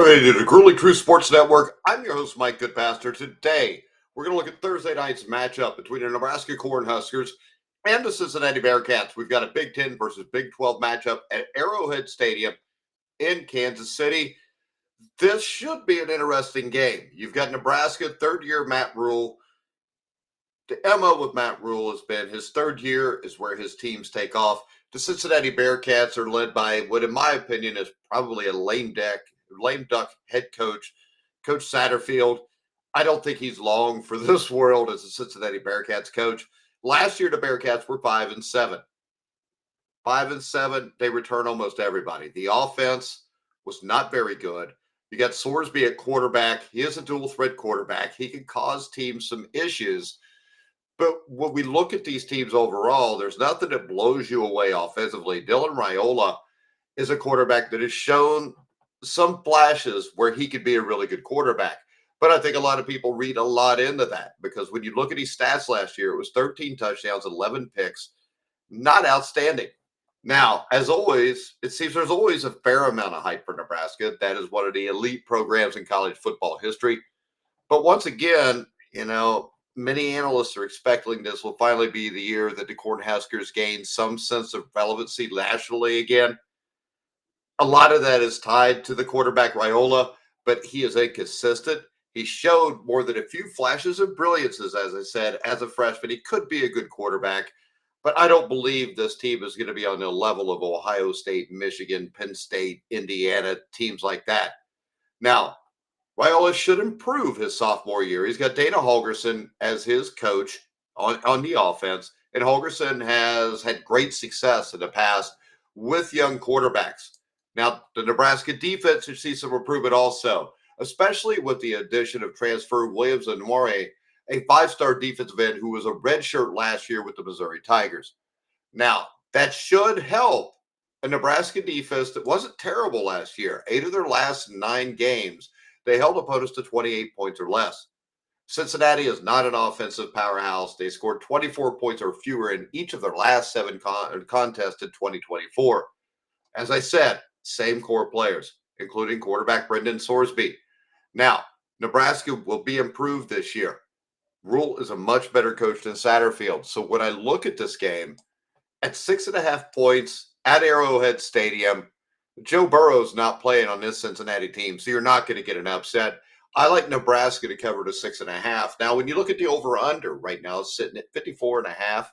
Welcome to the Grueling Truth Sports Network. I'm your host, Mike Goodpaster. Today, we're going to look at Thursday night's matchup between the Nebraska Cornhuskers and the Cincinnati Bearcats. We've got a Big Ten versus Big 12 matchup at Arrowhead Stadium in Kansas City. This should be an interesting game. You've got Nebraska, third-year Matt Rule. The MO with Matt Rule has been his third year is where his teams take off. The Cincinnati Bearcats are led by what, in my opinion, is probably a lame duck head coach, Coach Satterfield. I don't think he's long for this world as a Cincinnati Bearcats coach. Last year, the Bearcats were 5-7. 5-7, they return almost everybody. The offense was not very good. You got Sorsby at quarterback. He is a dual threat quarterback. He can cause teams some issues. But when we look at these teams overall, there's nothing that blows you away offensively. Dylan Raiola is a quarterback that has shown some flashes where he could be a really good quarterback. But I think a lot of people read a lot into that because when you look at his stats last year, it was 13 touchdowns, 11 picks. Not outstanding. Now, as always, it seems there's always a fair amount of hype for Nebraska. That is one of the elite programs in college football history. But once again, many analysts are expecting this will finally be the year that the Cornhuskers gain some sense of relevancy nationally again. A lot of that is tied to the quarterback Raiola, but he is inconsistent. He showed more than a few flashes of brilliances, as I said, as a freshman. He could be a good quarterback, but I don't believe this team is going to be on the level of Ohio State, Michigan, Penn State, Indiana, teams like that. Now, Raiola should improve his sophomore year. He's got Dana Holgorsen as his coach on the offense, and Holgorsen has had great success in the past with young quarterbacks. Now, the Nebraska defense should see some improvement also, especially with the addition of transfer Williams and More, a five-star defensive end who was a redshirt last year with the Missouri Tigers. Now, that should help a Nebraska defense that wasn't terrible last year. 8 of their last 9 games, they held opponents to 28 points or less. Cincinnati is not an offensive powerhouse. They scored 24 points or fewer in each of their last 7 contests in 2024. As I said, same core players, including quarterback Brendan Sorsby. Now, Nebraska will be improved this year. Rule is a much better coach than Satterfield. So when I look at this game, at 6.5 points at Arrowhead Stadium, Joe Burrow's not playing on this Cincinnati team, so you're not going to get an upset. I like Nebraska to cover to 6.5. Now, when you look at the over-under right now, it's sitting at 54.5,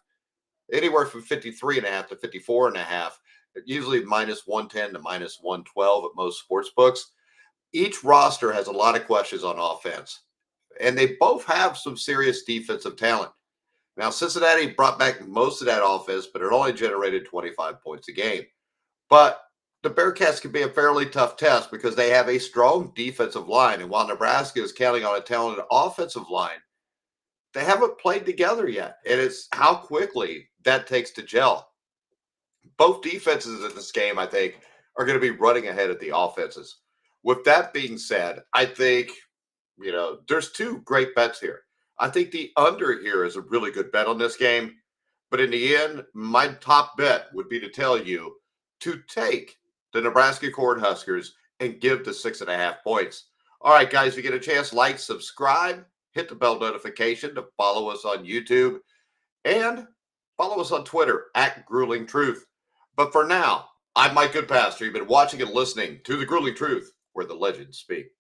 anywhere from 53.5 to 54.5. Usually minus 110 to minus 112 at most sports books. Each roster has a lot of questions on offense, and they both have some serious defensive talent. Now, Cincinnati brought back most of that offense, but it only generated 25 points a game. But the Bearcats can be a fairly tough test because they have a strong defensive line, and while Nebraska is counting on a talented offensive line, they haven't played together yet, and it's how quickly that takes to gel. Both defenses in this game, I think, are going to be running ahead of the offenses. With that being said, I think, there's 2 great bets here. I think the under here is a really good bet on this game. But in the end, my top bet would be to tell you to take the Nebraska Cornhuskers and give the 6.5 points. All right, guys, if you get a chance, like, subscribe, hit the bell notification to follow us on YouTube, and follow us on Twitter at Grueling Truth. But for now, I'm Mike Goodpaster. You've been watching and listening to The Grueling Truth, where the legends speak.